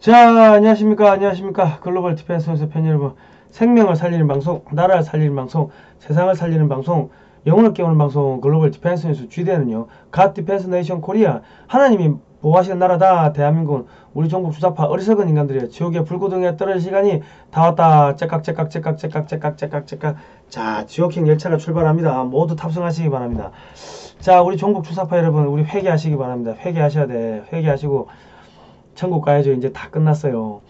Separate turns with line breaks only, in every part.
자, 안녕하십니까. 글로벌 디펜스 연습 팬 여러분. 생명을 살리는 방송, 나라를 살리는 방송, 세상을 살리는 방송, 영혼을 깨우는 방송, 글로벌 디펜스 연습 GDN은요, 갓 디펜스 네이션 코리아, 하나님이 보호하시는 나라다, 대한민국은 우리 종국 주사파 어리석은 인간들이여, 지옥의 불구덩이에 떨어질 시간이 다 왔다. 째깍. 자, 지옥행 열차가 출발합니다. 모두 탑승하시기 바랍니다. 자, 우리 종국 주사파 여러분, 우리 회개하시기 바랍니다. 회개하셔야 돼. 회개하시고, 천국 가야죠. 이제 다 끝났어요.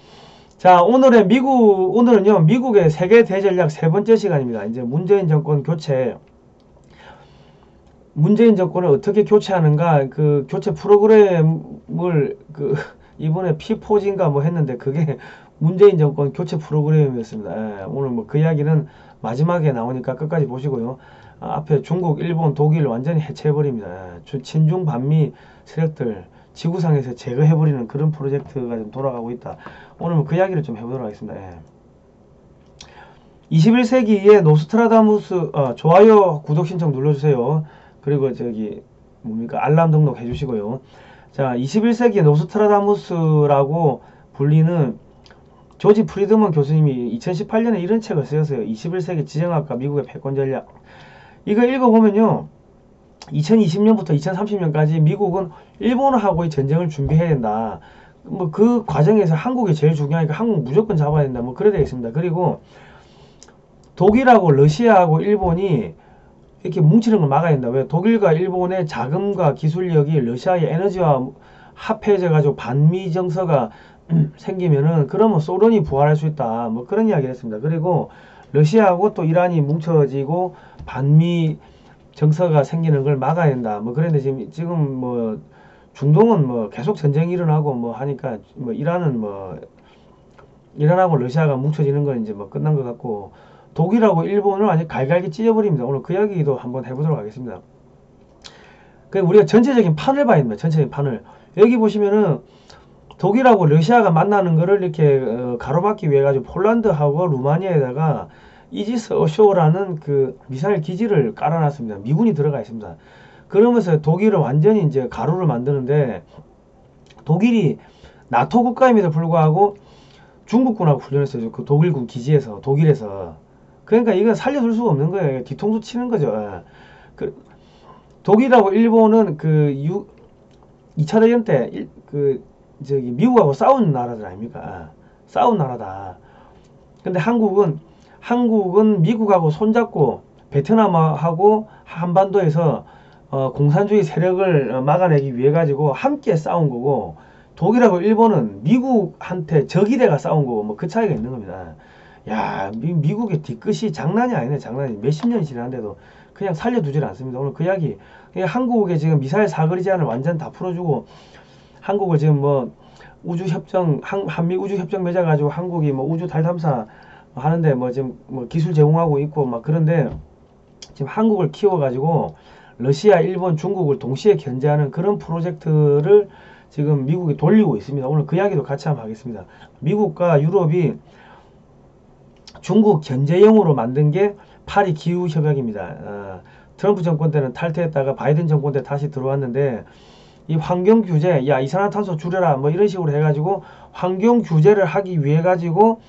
자, 오늘은요, 미국의 세계 대전략 세 번째 시간입니다. 이제 문재인 정권 교체. 문재인 정권을 어떻게 교체하는가, 그 교체 프로그램을, 이번에 피포진가 뭐 했는데, 그게 문재인 정권 교체 프로그램이었습니다. 예, 오늘 뭐 그 이야기는 마지막에 나오니까 끝까지 보시고요. 앞에 중국, 일본, 독일 완전히 해체해버립니다. 친중 반미 세력들, 지구상에서 제거해버리는 그런 프로젝트가 좀 돌아가고 있다. 오늘 뭐 그 이야기를 좀 해보도록 하겠습니다. 예. 21세기의 노스트라다무스, 좋아요, 구독 신청 눌러주세요. 그리고 알람 등록 해주시고요. 자, 21세기의 노스트라다무스라고 불리는 조지 프리드먼 교수님이 2018년에 이런 책을 쓰였어요. 21세기 지정학과 미국의 패권 전략. 이거 읽어보면요, 2020년부터 2030년까지 미국은 일본하고의 전쟁을 준비해야 된다. 뭐 그 과정에서 한국이 제일 중요하니까 한국 무조건 잡아야 된다. 뭐 그래 되겠습니다. 그리고 독일하고 러시아하고 일본이 이렇게 뭉치는 걸 막아야 된다. 왜? 독일과 일본의 자금과 기술력이 러시아의 에너지와 합해져 가지고 반미 정서가 생기면은, 그러면 소련이 부활할 수 있다. 뭐 그런 이야기를 했습니다. 그리고 러시아하고 또 이란이 뭉쳐지고 반미 정서가 생기는 걸 막아야 된다. 뭐 그런데 지금 뭐 중동은 뭐 계속 전쟁이 일어나고 뭐 하니까, 뭐 이란하고 러시아가 뭉쳐지는 건 이제 뭐 끝난 것 같고, 독일하고 일본을 완전 갈갈기 찢어버립니다. 오늘 그 이야기도 한번 해보도록 하겠습니다. 우리가 전체적인 판을 봐야 됩니다. 전체적인 판을. 여기 보시면은 독일하고 러시아가 만나는 거를 이렇게 가로막기 위해 가지고 폴란드하고 루마니아에다가 이지스 어쇼라는 그 미사일 기지를 깔아놨습니다. 미군이 들어가 있습니다. 그러면서 독일은 완전히 이제 가루를 만드는데, 독일이 나토 국가임에도 불구하고 중국군하고 훈련했어요. 그 독일군 기지에서, 독일에서. 그러니까 이건 살려둘 수가 없는 거예요. 뒤통수 치는 거죠. 독일하고 일본은 2차 대전 때 미국하고 싸운 나라들 아닙니까? 싸운 나라다. 근데 한국은 미국하고 손잡고 베트남하고 한반도에서 공산주의 세력을 막아내기 위해 가지고 함께 싸운 거고, 독일하고 일본은 미국한테 적이 돼가 싸운 거고, 뭐 그 차이가 있는 겁니다. 야, 미국의 뒤끝이 장난이 아니네. 장난이. 몇십 년이 지났는데도 그냥 살려두질 않습니다. 오늘 그 이야기, 한국에 지금 미사일 사거리 제한을 완전 다 풀어주고, 한국을 지금 뭐 우주협정, 한미 우주협정 맺어가지고 한국이 뭐 우주 달 탐사 하는데 뭐 지금 뭐 기술 제공하고 있고 막, 그런데 지금 한국을 키워가지고 러시아, 일본, 중국을 동시에 견제하는 그런 프로젝트를 지금 미국이 돌리고 있습니다. 오늘 그 이야기도 같이 한번 하겠습니다. 미국과 유럽이 중국 견제용으로 만든 게 파리 기후협약입니다. 트럼프 정권 때는 탈퇴했다가 바이든 정권 때 다시 들어왔는데, 이 환경 규제, 야, 이산화탄소 줄여라, 뭐 이런 식으로 해가지고 환경 규제를 하기 위해 가지고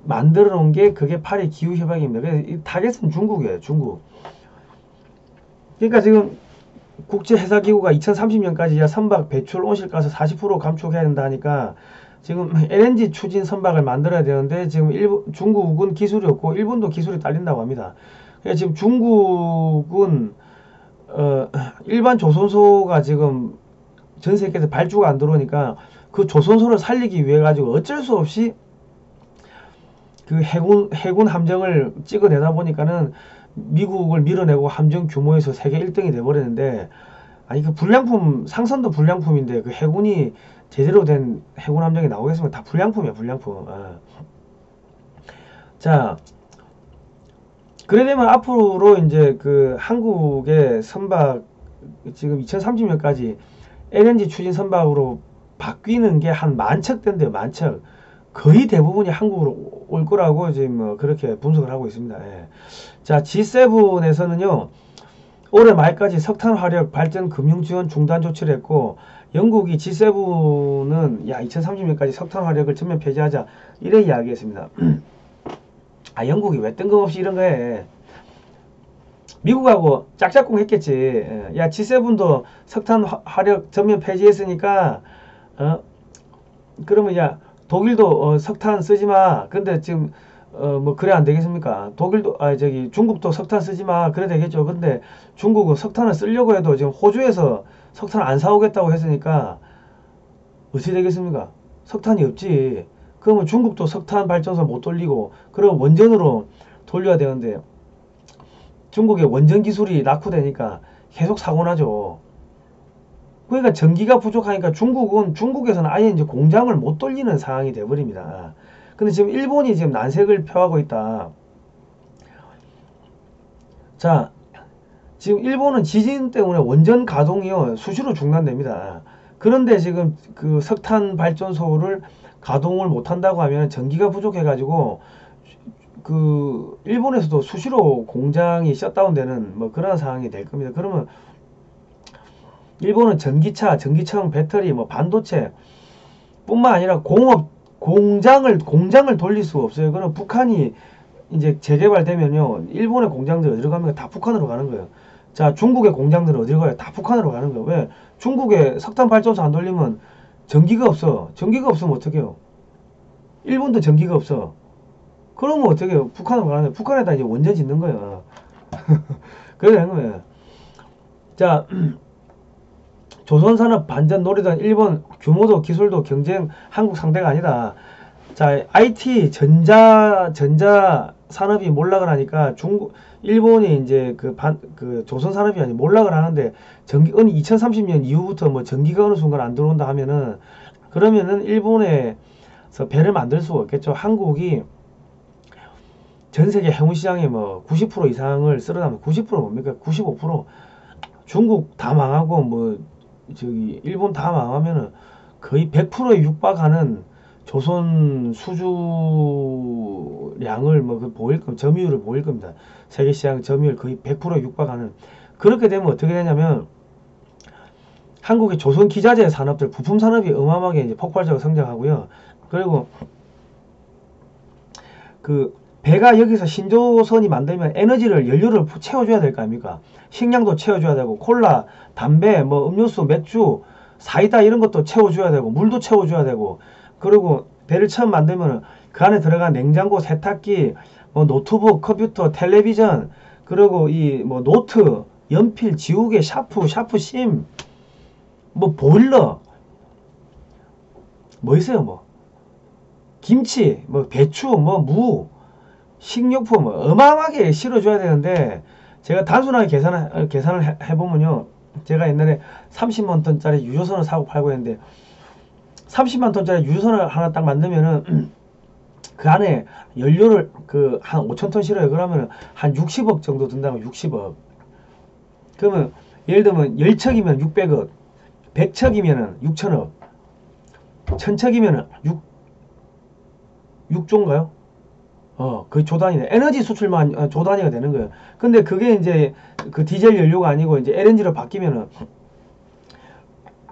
만들어 놓은 게 그게 파리 기후협약입니다. 그래서 이 타겟은 중국이에요, 중국. 그러니까 지금 국제회사기구가 2030년까지 선박 배출 온실가스 40% 감축해야 된다 하니까, 지금 LNG 추진 선박을 만들어야 되는데, 지금 중국은 기술이 없고 일본도 기술이 딸린다고 합니다. 그러니까 지금 중국은 일반 조선소가 지금 전 세계에서 발주가 안 들어오니까, 그 조선소를 살리기 위해 가지고 어쩔 수 없이 그 해군 함정을 찍어내다 보니까는 미국을 밀어내고 함정 규모에서 세계 1등이 돼버렸는데, 아니 그 불량품, 상선도 불량품인데 그 해군이 제대로 된 해군 함정이 나오겠으면 다 불량품이야, 불량품. 자, 그래 되면 앞으로 이제 그 한국의 선박, 지금 2030년까지 LNG 추진 선박으로 바뀌는 게 한 10,000척 된대요. 10,000척. 거의 대부분이 한국으로 올 거라고 지금 뭐 그렇게 분석을 하고 있습니다. 예. 자, G7에서는요, 올해 말까지 석탄 화력 발전 금융 지원 중단 조치를 했고, 영국이 G7은 야 2030년까지 석탄 화력을 전면 폐지하자 이래 이야기했습니다. 아 영국이 왜 뜬금없이 이런 거해. 미국하고 짝짝꿍 했겠지. 야 G7도 석탄 화력 전면 폐지했으니까 그러면 야 독일도 석탄 쓰지 마. 근데 지금 뭐 그래 안 되겠습니까? 독일도 중국도 석탄 쓰지 마. 그래 되겠죠. 근데 중국은 석탄을 쓰려고 해도 지금 호주에서 석탄 안 사오겠다고 했으니까 어찌 되겠습니까? 석탄이 없지. 그러면 중국도 석탄 발전소 못 돌리고 그럼 원전으로 돌려야 되는데 중국의 원전 기술이 낙후되니까 계속 사고 나죠. 그러니까 전기가 부족하니까 중국에서는 아예 이제 공장을 못 돌리는 상황이 돼버립니다. 근데 지금 일본이 지금 난색을 표하고 있다. 자, 지금 일본은 지진 때문에 원전 가동이요 수시로 중단됩니다. 그런데 지금 그 석탄 발전소를 가동을 못 한다고 하면 전기가 부족해가지고 그 일본에서도 수시로 공장이 셧다운되는 뭐 그런 상황이 될 겁니다. 그러면 일본은 전기차, 전기청, 배터리, 뭐 반도체 뿐만 아니라 공장을 돌릴 수가 없어요. 그럼 북한이 이제 재개발되면요, 일본의 공장들 어디로 갑니까? 다 북한으로 가는 거예요. 자, 중국의 공장들은 어디로 가요? 다 북한으로 가는 거예요. 왜? 중국에 석탄 발전소 안 돌리면 전기가 없어. 전기가 없으면 어떡해요? 일본도 전기가 없어. 그러면 어떻게 해요? 북한으로 가는 거예요. 북한에다 이제 원전 짓는 거예요. 그래 되는 거예요. 자, 조선산업 반전 노리던 일본 규모도 기술도 경쟁 한국 상대가 아니다. 자, IT 전자 산업이 몰락을 하니까 일본이 이제 그 조선 산업이 아니 몰락을 하는데 어느 2030년 이후부터 뭐 전기가 어느 순간 안 들어온다 하면은 그러면은 일본에서 배를 만들 수가 없겠죠. 한국이 전 세계 해운 시장의 뭐 90% 이상을 쓸어담는 90% 뭡니까? 95% 중국 다 망하고 뭐 저기 일본 다 망하면은 거의 100%에 육박하는 조선 수주량을 뭐 보일 겁니다. 점유율을 보일 겁니다. 세계 시장 점유율 거의 100%에 육박하는. 그렇게 되면 어떻게 되냐면 한국의 조선 기자재 산업들 부품 산업이 어마어마하게 이제 폭발적으로 성장하고요. 그리고 그 배가 여기서 신조선이 만들면 에너지를 연료를 채워줘야 될 거 아닙니까? 식량도 채워줘야 되고 콜라, 담배, 뭐 음료수, 맥주, 사이다 이런 것도 채워줘야 되고 물도 채워줘야 되고 그리고 배를 처음 만들면 그 안에 들어간 냉장고, 세탁기, 뭐 노트북, 컴퓨터, 텔레비전 그리고 이 뭐 노트, 연필, 지우개, 샤프심 뭐 보일러 뭐 있어요 뭐 김치, 뭐 배추, 뭐 무 식료품 어마어마하게 실어줘야 되는데 제가 단순하게 계산을 해보면요 제가 옛날에 30만 톤짜리 유조선을 사고 팔고 했는데 30만 톤짜리 유조선을 하나 딱 만들면은 그 안에 연료를 한 5천 톤 실어요. 그러면 한 60억 정도 든다고 60억. 그러면 예를 들면 10척이면 600억, 100척이면 6천억, 1000척이면 6조인가요? 그 조단위네. 에너지 수출만 조단위가 되는 거예요. 근데 그게 이제 그 디젤 연료가 아니고 이제 LNG로 바뀌면은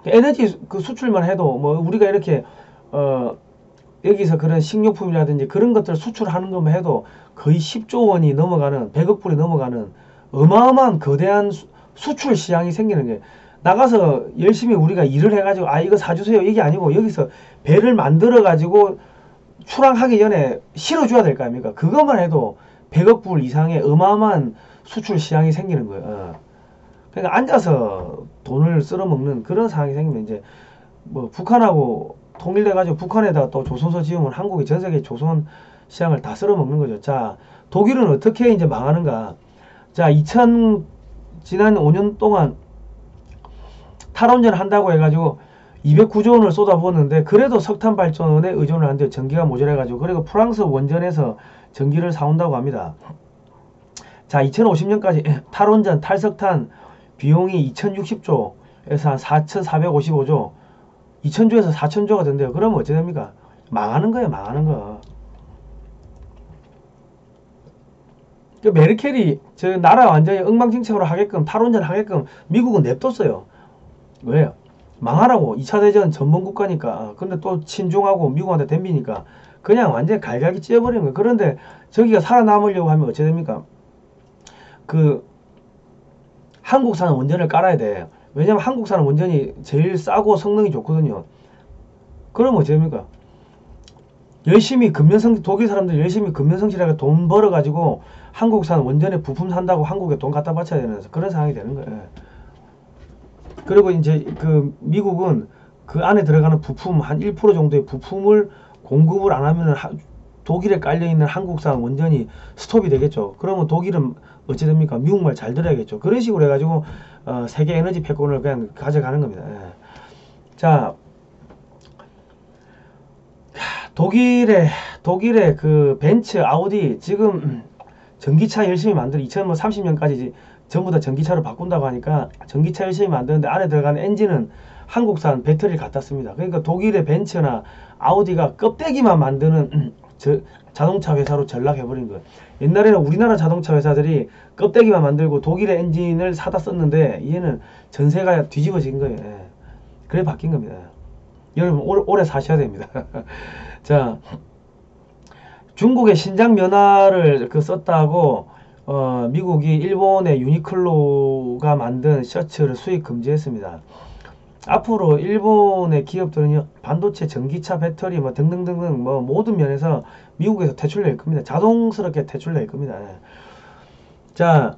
에너지 그 수출만 해도 뭐 우리가 이렇게 여기서 그런 식료품이라든지 그런 것들 수출하는 것만 해도 거의 10조 원이 넘어가는 100억 불이 넘어가는 어마어마한 거대한 수출 시장이 생기는 거예요. 나가서 열심히 우리가 일을 해가지고 이거 사주세요 이게 아니고 여기서 배를 만들어 가지고 출항하기 전에 실어줘야 될 거 아닙니까? 그것만 해도 100억 불 이상의 어마어마한 수출 시장이 생기는 거예요. 그러니까 앉아서 돈을 쓸어먹는 그런 상황이 생기면 이제 뭐 북한하고 통일돼가지고 북한에다 또 조선소 지으면 한국이 전 세계 조선 시장을 다 쓸어먹는 거죠. 자, 독일은 어떻게 이제 망하는가? 자, 지난 5년 동안 탈원전 한다고 해가지고 209조 원을 쏟아부었는데 그래도 석탄 발전에 의존을 한대요. 전기가 모자라가지고. 그리고 프랑스 원전에서 전기를 사온다고 합니다. 자, 2050년까지 탈원전, 탈석탄 비용이 2060조에서 한 4455조 2000조에서 4000조가 된대요. 그러면 어찌 됩니까? 망하는 거예요. 망하는 거. 그 메르켈이 나라 완전히 엉망진창으로 하게끔 탈원전 하게끔 미국은 냅뒀어요. 왜요? 망하라고. 2차 대전 전범 국가니까. 근데 또 친중하고 미국한테 덤비니까 그냥 완전히 갈갈기 찢어버리는 거예요. 그런데 저기가 살아남으려고 하면 어찌 됩니까? 그 한국산 원전을 깔아야 돼. 왜냐면 한국산 원전이 제일 싸고 성능이 좋거든요. 그러면 어찌 됩니까? 열심히 근면성, 독일 사람들 열심히 근면성실하게 돈 벌어가지고 한국산 원전에 부품 산다고 한국에 돈 갖다 바쳐야 되는 그런 상황이 되는 거예요. 그리고 이제 그 미국은 그 안에 들어가는 부품 한 1% 정도의 부품을 공급을 안 하면은 독일에 깔려있는 한국산 원전이 스톱이 되겠죠. 그러면 독일은 어찌 됩니까? 미국 말 잘 들어야겠죠. 그런 식으로 해가지고 세계 에너지 패권을 그냥 가져가는 겁니다. 예. 자, 독일의 그 벤츠, 아우디 지금 전기차 열심히 만들어 2030년까지 전부 다 전기차로 바꾼다고 하니까 전기차 열심히 만드는데 안에 들어가는 엔진은 한국산 배터리를 갖다 씁니다. 그러니까 독일의 벤츠나 아우디가 껍데기만 만드는 자동차 회사로 전락해버린 거예요. 옛날에는 우리나라 자동차 회사들이 껍데기만 만들고 독일의 엔진을 사다 썼는데 얘는 전세가 뒤집어진 거예요. 예. 그래 바뀐 겁니다. 여러분 오래 사셔야 됩니다. 자, 중국의 신장 면화를 썼다고 미국이 일본의 유니클로가 만든 셔츠를 수입 금지했습니다. 앞으로 일본의 기업들은 반도체, 전기차, 배터리 뭐 등등등등 뭐 모든 면에서 미국에서 퇴출될 겁니다. 자동스럽게 퇴출될 겁니다. 자,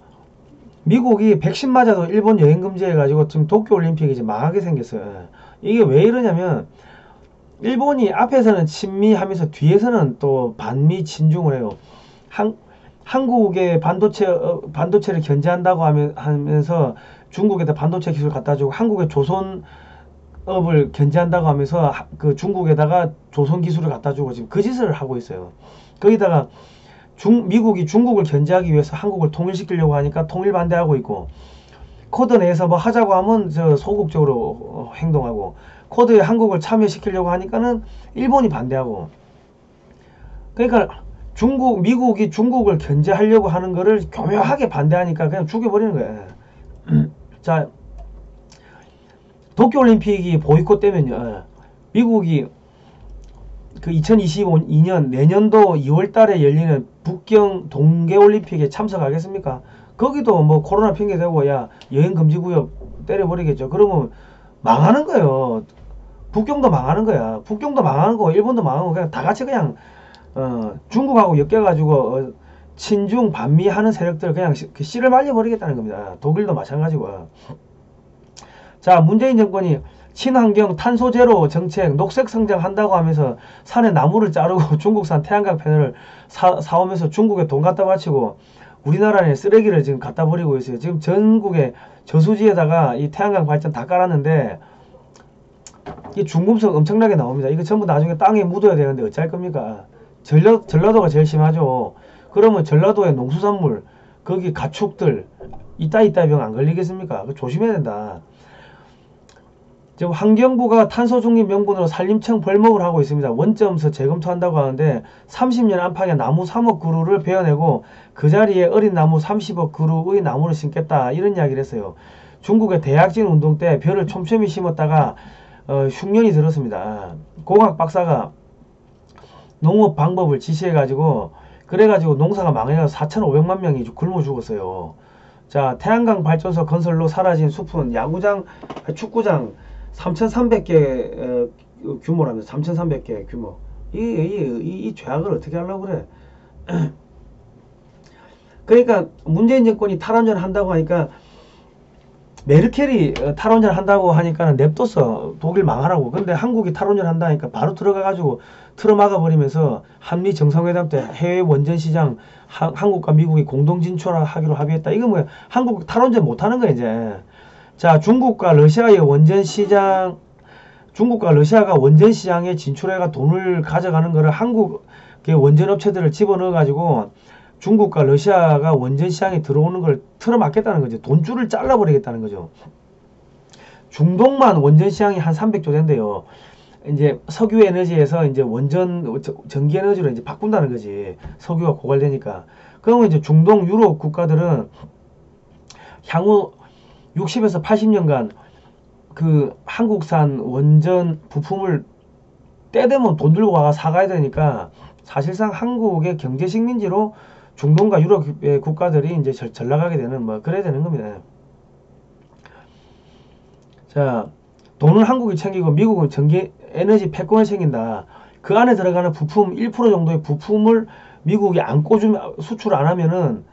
미국이 백신 맞아도 일본 여행 금지해가지고 지금 도쿄올림픽이 이제 망하게 생겼어요. 이게 왜 이러냐면 일본이 앞에서는 친미하면서 뒤에서는 또 반미 친중을 해요. 한국의 반도체를 견제한다고 하면서 중국에다 반도체 기술 갖다 주고 한국의 조선업을 견제한다고 하면서 그 중국에다가 조선 기술을 갖다 주고 지금 그 짓을 하고 있어요. 거기다가 미국이 중국을 견제하기 위해서 한국을 통일시키려고 하니까 통일 반대하고 있고 코드 내에서 뭐 하자고 하면 저 소극적으로 행동하고 코드에 한국을 참여시키려고 하니까는 일본이 반대하고 그러니까 미국이 중국을 견제하려고 하는 거를 교묘하게 반대하니까 그냥 죽여버리는 거예요. 자, 도쿄올림픽이 보이콧되면요. 미국이 그 2022년 내년도 2월 달에 열리는 북경 동계올림픽에 참석하겠습니까? 거기도 뭐 코로나 핑계 대고 야 여행 금지 구역 때려버리겠죠. 그러면 망하는 거예요. 북경도 망하는 거야. 북경도 망하는 거, 일본도 망하는 거 그냥 다 같이 그냥 중국하고 엮여가지고 친중 반미 하는 세력들 그냥 씨를 말려버리겠다는 겁니다. 독일도 마찬가지고. 자, 문재인 정권이 친환경 탄소 제로 정책 녹색 성장한다고 하면서 산에 나무를 자르고 중국산 태양광 패널을 사오면서 중국에 돈 갖다 바치고 우리나라에 쓰레기를 지금 갖다 버리고 있어요. 지금 전국에 저수지에다가 이 태양광 발전 다 깔았는데 이 중금속 엄청나게 나옵니다. 이거 전부 나중에 땅에 묻어야 되는데 어찌할 겁니까? 전라도가 제일 심하죠. 그러면 전라도의 농수산물 거기 가축들 이따 병 안 걸리겠습니까? 그거 조심해야 된다. 지금 환경부가 탄소 중립 명분으로 산림청 벌목을 하고 있습니다. 원점서 재검토한다고 하는데 30년 안팎의 나무 3억 그루를 베어내고 그 자리에 어린 나무 30억 그루의 나무를 심겠다 이런 이야기를 했어요. 중국의 대약진 운동 때 벼를 촘촘히 심었다가 흉년이 들었습니다. 공학 박사가 농업 방법을 지시해가지고 그래가지고 농사가 망해서 4,500만 명이 굶어 죽었어요. 자, 태양광 발전소 건설로 사라진 숲은 야구장, 축구장 3,300개 규모랍니다. 3,300개 규모. 이 죄악을 어떻게 하려고 그래? 그러니까 문재인 정권이 탈원전 한다고 하니까 메르켈이 탈원전 한다고 하니까 냅뒀어. 독일 망하라고. 근데 한국이 탈원전 한다니까 바로 들어가가지고 틀어막아 버리면서 한미 정상회담 때 해외 원전 시장 한국과 미국이 공동 진출하기로 합의했다. 이거 뭐야? 한국 탈원전 못하는 거야 이제. 자, 중국과 러시아가 원전 시장에 진출해가 돈을 가져가는 거를 한국의 원전 업체들을 집어넣어 가지고 중국과 러시아가 원전 시장에 들어오는 걸 틀어막겠다는 거죠. 돈줄을 잘라버리겠다는 거죠. 중동만 원전 시장이 한 300조 된대요. 이제 석유 에너지에서 이제 전기 에너지로 이제 바꾼다는 거지. 석유가 고갈되니까. 그러면 이제 중동 유럽 국가들은 향후 60에서 80년간 그 한국산 원전 부품을 때 되면 돈 들고 와가 사가야 되니까 사실상 한국의 경제 식민지로 중동과 유럽의 국가들이 이제 전락하게 되는 뭐 그래야 되는 겁니다. 자, 돈은 한국이 챙기고 미국은 전기 에너지 패권을 챙긴다. 그 안에 들어가는 부품 1% 정도의 부품을 미국이 안 꽂으면 수출 안 하면은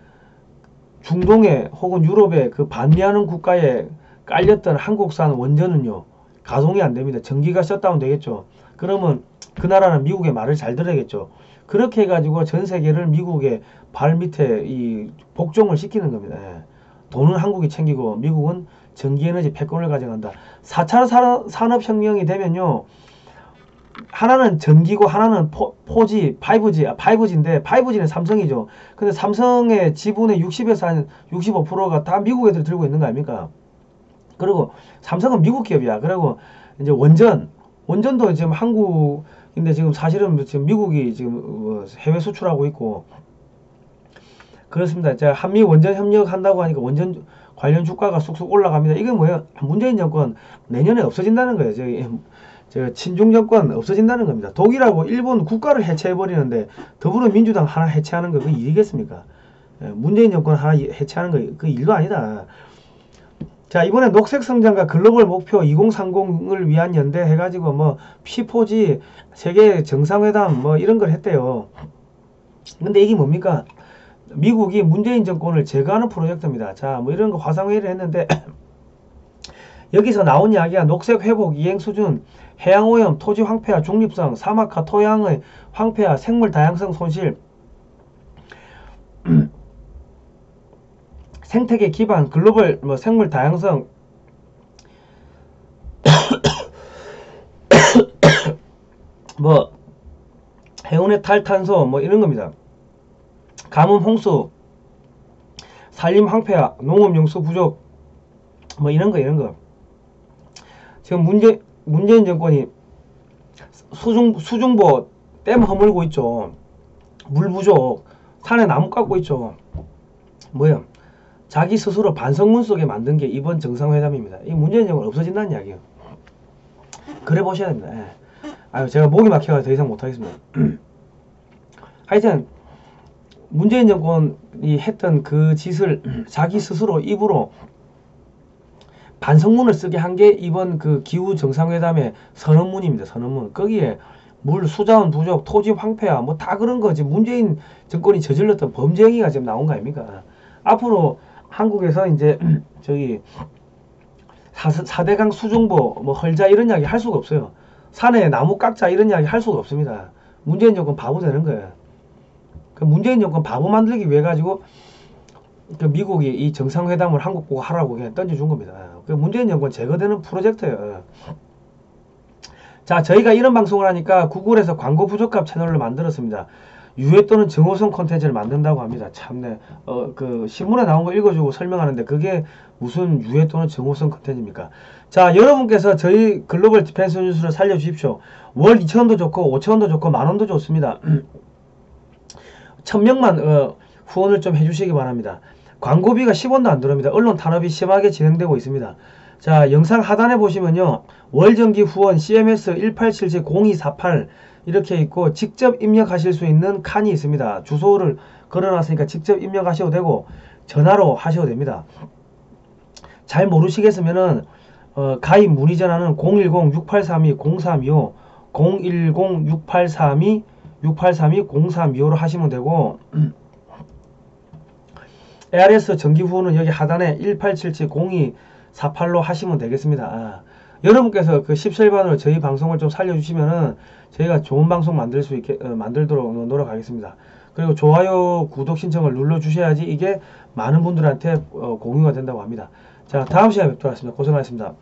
중동에 혹은 유럽에 그 반대하는 국가에 깔렸던 한국산 원전은요 가동이 안 됩니다. 전기가 셧다운 되겠죠. 그러면 그 나라는 미국의 말을 잘 들어야겠죠. 그렇게 해가지고 전 세계를 미국의 발 밑에 이 복종을 시키는 겁니다. 예. 돈은 한국이 챙기고 미국은 전기에너지 패권을 가져간다. 4차 산업혁명이 되면요 하나는 전기고 하나는 5G인데 5G는 삼성이죠. 근데 삼성의 지분의 60에서 한 65%가 다 미국 애들 들고 있는 거 아닙니까? 그리고 삼성은 미국 기업이야. 그리고 이제 원전도 지금 한국인데 지금 사실은 지금 미국이 지금 해외 수출하고 있고 그렇습니다. 자, 한미 원전 협력한다고 하니까 원전 관련 주가가 쑥쑥 올라갑니다. 이게 뭐예요? 문재인 정권 내년에 없어진다는 거예요. 저 친중 정권 없어진다는 겁니다. 독일하고 일본 국가를 해체해버리는데 더불어민주당 하나 해체하는 거 그 일이겠습니까? 문재인 정권 하나 해체하는 거 그 일도 아니다. 자, 이번에 녹색 성장과 글로벌 목표 2030을 위한 연대 해가지고 뭐 P4G 세계 정상회담 뭐 이런 걸 했대요. 근데 이게 뭡니까? 미국이 문재인 정권을 제거하는 프로젝트입니다. 자, 뭐 이런 거 화상회의를 했는데 여기서 나온 이야기가 녹색 회복 이행 수준, 해양오염, 토지 황폐화, 중립성, 사막화, 토양의 황폐화, 생물 다양성 손실, 생태계 기반, 글로벌 뭐 생물 다양성, 뭐 해운의 탈탄소 뭐 이런 겁니다. 가뭄, 홍수, 산림 황폐화, 농업 용수 부족, 뭐 이런 거. 지금 문재인 정권이 수중보 댐 허물고 있죠. 물 부족, 산에 나무 깎고 있죠. 뭐야? 자기 스스로 반성문 속에 만든 게 이번 정상회담입니다. 이 문재인 정권 없어진다는 이야기예요. 그래 보셔야 됩니다. 예. 아유, 제가 목이 막혀서 더 이상 못하겠습니다. 하여튼 문재인 정권이 했던 그 짓을 자기 스스로 입으로 반성문을 쓰게 한 게 이번 그 기후 정상회담의 선언문입니다. 선언문. 거기에 물, 수자원 부족, 토지 황폐화 뭐 다 그런 거지. 문재인 정권이 저질렀던 범죄 행위가 지금 나온 거 아닙니까? 앞으로 한국에서 이제 저기 4대강 수중보 뭐 헐자 이런 이야기 할 수가 없어요. 산에 나무 깎자 이런 이야기 할 수가 없습니다. 문재인 정권 바보 되는 거예요. 그 문재인 정권 바보 만들기 위해 가지고 그 미국이 이 정상회담을 한국 보고 하라고 그냥 던져준 겁니다. 그 문재인 정권 제거되는 프로젝트예요. 자, 저희가 이런 방송을 하니까 구글에서 광고 부적합 채널을 만들었습니다. 유해 또는 정호성 콘텐츠를 만든다고 합니다. 참네. 그 신문에 나온 거 읽어주고 설명하는데 그게 무슨 유해 또는 정호성 콘텐츠입니까? 자, 여러분께서 저희 글로벌 디펜스 뉴스를 살려주십시오. 월 2,000원도 좋고 5,000원도 좋고 만원도 좋습니다. 1000명만 후원을 좀 해주시기 바랍니다. 광고비가 10원도 안 들어옵니다. 언론 탄압이 심하게 진행되고 있습니다. 자, 영상 하단에 보시면요. 월정기 후원 CMS 1877-0248 이렇게 있고 직접 입력하실 수 있는 칸이 있습니다. 주소를 걸어놨으니까 직접 입력하셔도 되고 전화로 하셔도 됩니다. 잘 모르시겠으면은 가입 문의 전화는 010-6832-0325 010-6832-0325로 하시면 되고 ARS 정기 후원은 여기 하단에 1877-0248로 하시면 되겠습니다. 여러분께서 그 17번으로 저희 방송을 좀 살려주시면은 저희가 좋은 방송 만들도록 노력하겠습니다. 그리고 좋아요, 구독 신청을 눌러주셔야지 이게 많은 분들한테 공유가 된다고 합니다. 자, 다음 시간에 뵙도록 하겠습니다. 고생하셨습니다.